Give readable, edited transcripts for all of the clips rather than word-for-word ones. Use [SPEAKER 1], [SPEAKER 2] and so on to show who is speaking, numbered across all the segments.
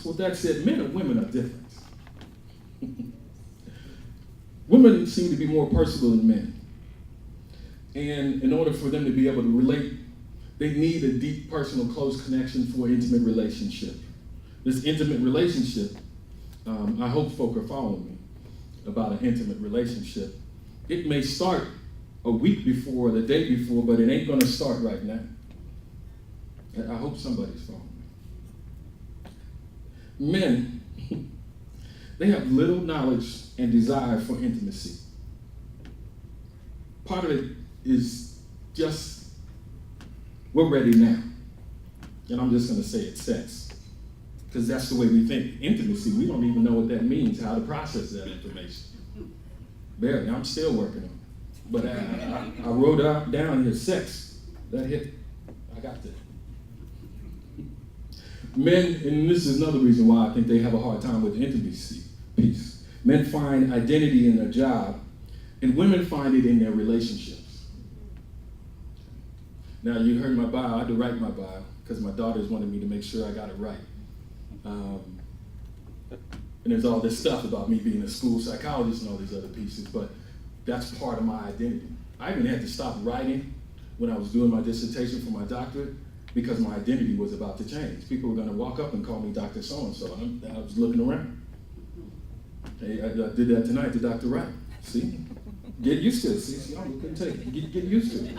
[SPEAKER 1] So with that said, men and women are different. Women seem to be more personal than men. And in order for them to be able to relate, they need a deep, personal, close connection for an intimate relationship. This intimate relationship, I hope folk are following me about an intimate relationship. It may start a week before or the day before, but it ain't gonna start right now. I hope somebody's following me. Men, they have little knowledge and desire for intimacy. Part of it is just, we're ready now. And I'm just gonna say it's sex. Because that's the way we think. Intimacy, we don't even know what that means, how to process that information. Barely, I'm still working on it. But I wrote down here, sex, that hit, I got that. Men, and this is another reason why I think they have a hard time with the intimacy piece. Men find identity in their job, and women find it in their relationships. Now, you heard my bio. I had to write my bio because my daughters wanted me to make sure I got it right. And there's all this stuff about me being a school psychologist and all these other pieces, but that's part of my identity. I even had to stop writing when I was doing my dissertation for my doctorate because my identity was about to change. People were gonna walk up and call me Dr. So-and-so. I was looking around. Hey, I did that tonight to Dr. Wright. See? Get used to it. See, y'all couldn't take it. Get used to it.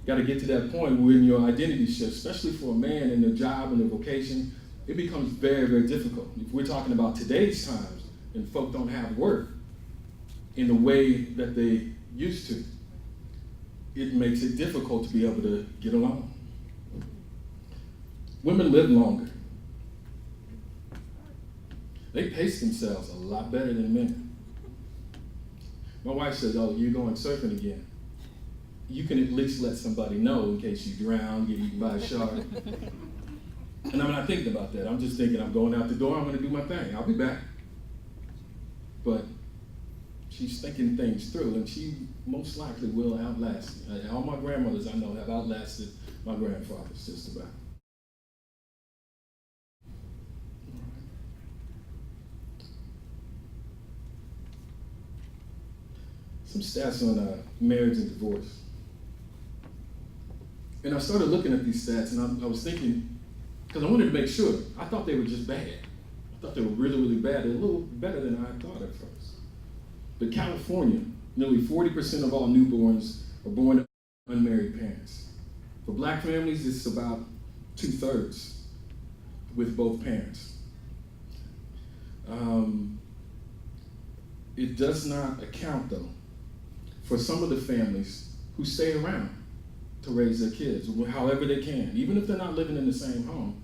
[SPEAKER 1] Got to get to that point when your identity shifts, especially for a man in their job and their vocation, it becomes very, very difficult. If we're talking about today's times and folk don't have work in the way that they used to, it makes it difficult to be able to get along. Women live longer. They pace themselves a lot better than men. My wife says, "Oh, you're going surfing again." You can at least let somebody know in case you drown, get eaten by a shark. And I'm not thinking about that. I'm just thinking I'm going out the door, I'm gonna do my thing. I'll be back. But she's thinking things through, and she most likely will outlast me. All my grandmothers I know have outlasted my grandfathers just about. Some stats on marriage and divorce. And I started looking at these stats, and I was thinking, because I wanted to make sure. I thought they were just bad. I thought they were really, really bad. They're a little better than I thought at first. But California, nearly 40% of all newborns are born to unmarried parents. For black families, it's about 2/3 with both parents. It does not account, though, for some of the families who stay around to raise their kids, however they can. Even if they're not living in the same home,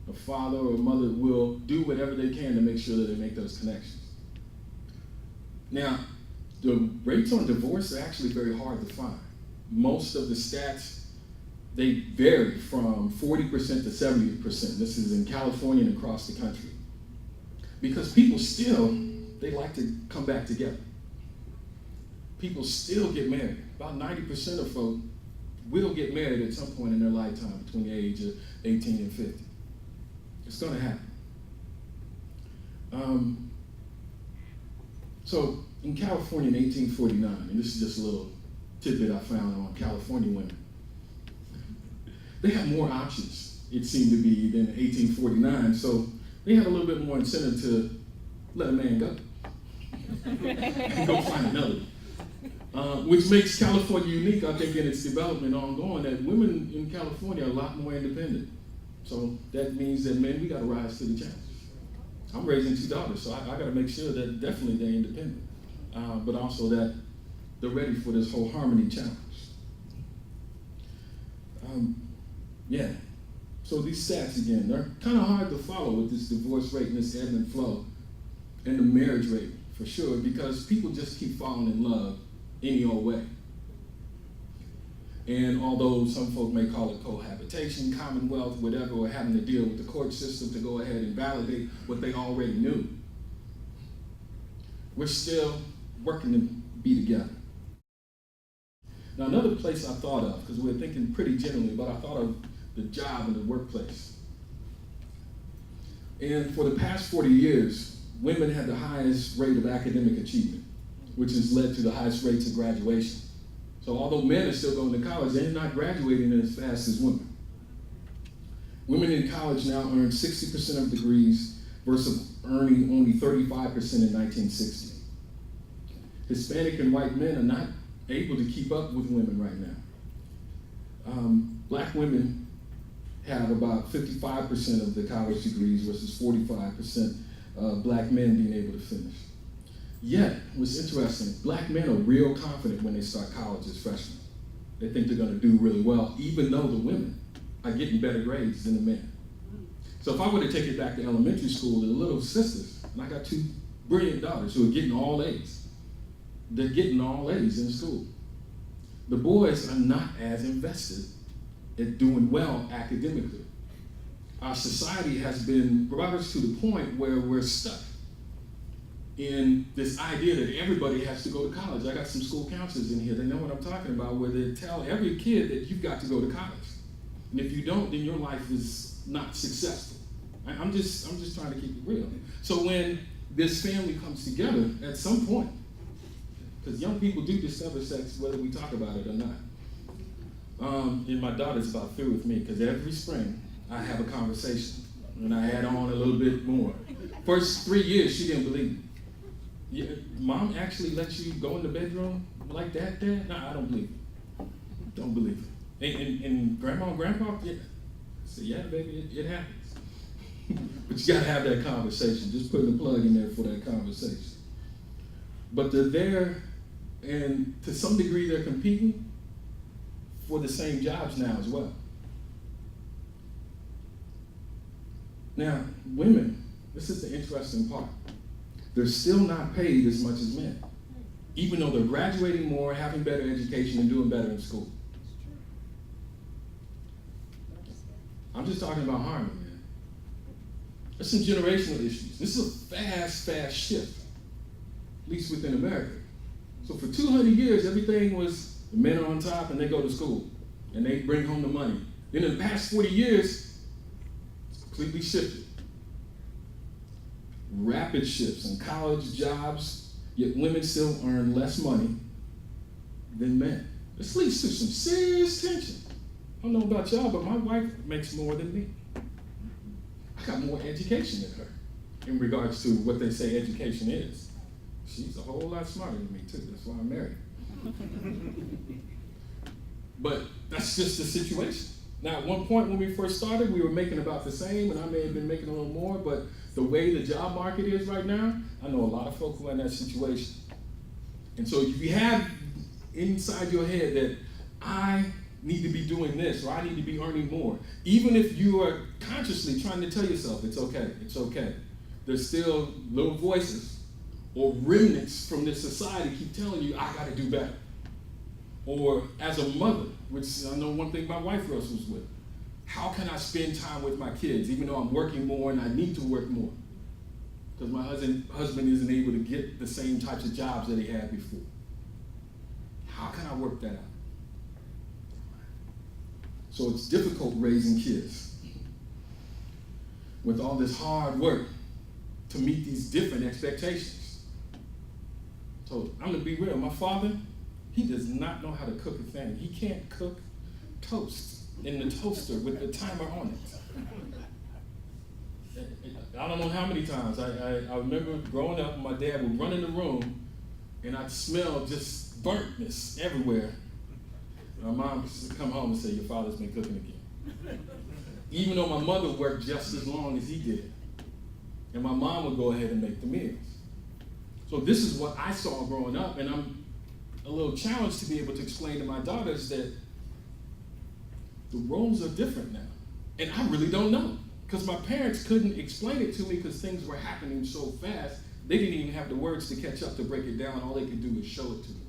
[SPEAKER 1] a father or a mother will do whatever they can to make sure that they make those connections. Now, the rates on divorce are actually very hard to find. Most of the stats, they vary from 40% to 70%. This is in California and across the country. Because people still, they like to come back together. People still get married. About 90% of folk will get married at some point in their lifetime between the age of 18 and 50. It's gonna happen. So in California in 1849, and this is just a little tidbit I found on California women, they have more options, it seemed to be, than 1849, so they have a little bit more incentive to let a man go and go find another. Which makes California unique, I think, in its development ongoing, that women in California are a lot more independent. So that means that men, we gotta rise to the challenge. I'm raising 2 daughters, so I gotta make sure that definitely they're independent, but also that they're ready for this whole Harmonee challenge. Yeah, so these stats again, they're kind of hard to follow with this divorce rate and this ebb and flow, and the marriage rate, for sure, because people just keep falling in love any old way. And although some folk may call it cohabitation, commonwealth, whatever, or having to deal with the court system to go ahead and validate what they already knew, we're still working to be together. Now, another place I thought of, because we're thinking pretty generally, but I thought of the job and the workplace. And for the past 40 years, women had the highest rate of academic achievement, which has led to the highest rates of graduation. So although men are still going to college, they're not graduating as fast as women. Women in college now earn 60% of degrees versus earning only 35% in 1960. Hispanic and white men are not able to keep up with women right now. Black women have about 55% of the college degrees versus 45% of black men being able to finish. Yet, what's interesting, black men are real confident when they start college as freshmen. They think they're going to do really well, even though the women are getting better grades than the men. So if I were to take it back to elementary school, the little sisters, and I got two brilliant daughters who are getting all A's. They're getting all A's in school. The boys are not as invested in doing well academically. Our society has been brought us to the point where we're stuck in this idea that everybody has to go to college. I got some school counselors in here, they know what I'm talking about, where they tell every kid that you've got to go to college. And if you don't, then your life is not successful. I'm just trying to keep it real. So when this family comes together at some point, because young people do discover sex whether we talk about it or not. And my daughter's about through with me, because every spring I have a conversation and I add on a little bit more. First 3 years she didn't believe me. Yeah, Mom actually lets you go in the bedroom like that, Dad? No, I don't believe it. Don't believe it. And Grandma and Grandpa, yeah. I said, yeah, baby, it happens. But you gotta have that conversation. Just putting a plug in there for that conversation. But they're there, and to some degree they're competing for the same jobs now as well. Now, women, this is the interesting part. They're still not paid as much as men, even though they're graduating more, having better education, and doing better in school. I'm just talking about Harmony, man. There's some generational issues. This is a fast shift, at least within America. So for 200 years, everything was the men are on top and they go to school and they bring home the money. Then in the past 40 years, it's completely shifted. Rapid shifts in college jobs, yet women still earn less money than men. This leads to some serious tension. I don't know about y'all, but my wife makes more than me. I got more education than her in regards to what they say education is. She's a whole lot smarter than me too, that's why I'm married. But that's just the situation. Now, at one point when we first started, we were making about the same, and I may have been making a little more, but the way the job market is right now, I know a lot of folk who are in that situation. And so if you have inside your head that I need to be doing this, or I need to be earning more, even if you are consciously trying to tell yourself it's okay, there's still little voices or remnants from this society keep telling you, I gotta do better. Or as a mother, which I know one thing my wife wrestles with, how can I spend time with my kids even though I'm working more and I need to work more? Because my husband isn't able to get the same types of jobs that he had before. How can I work that out? So it's difficult raising kids with all this hard work to meet these different expectations. So I'm gonna be real, my father, he does not know how to cook a thing. He can't cook toast in the toaster with the timer on it. I don't know how many times. I remember growing up, my dad would run in the room and I'd smell just burntness everywhere. My mom would come home and say, your father's been cooking again. Even though my mother worked just as long as he did. And my mom would go ahead and make the meals. So this is what I saw growing up, and I'm a little challenged to be able to explain to my daughters that the roles are different now. And I really don't know, because my parents couldn't explain it to me because things were happening so fast. They didn't even have the words to catch up to break it down. All they could do was show it to me.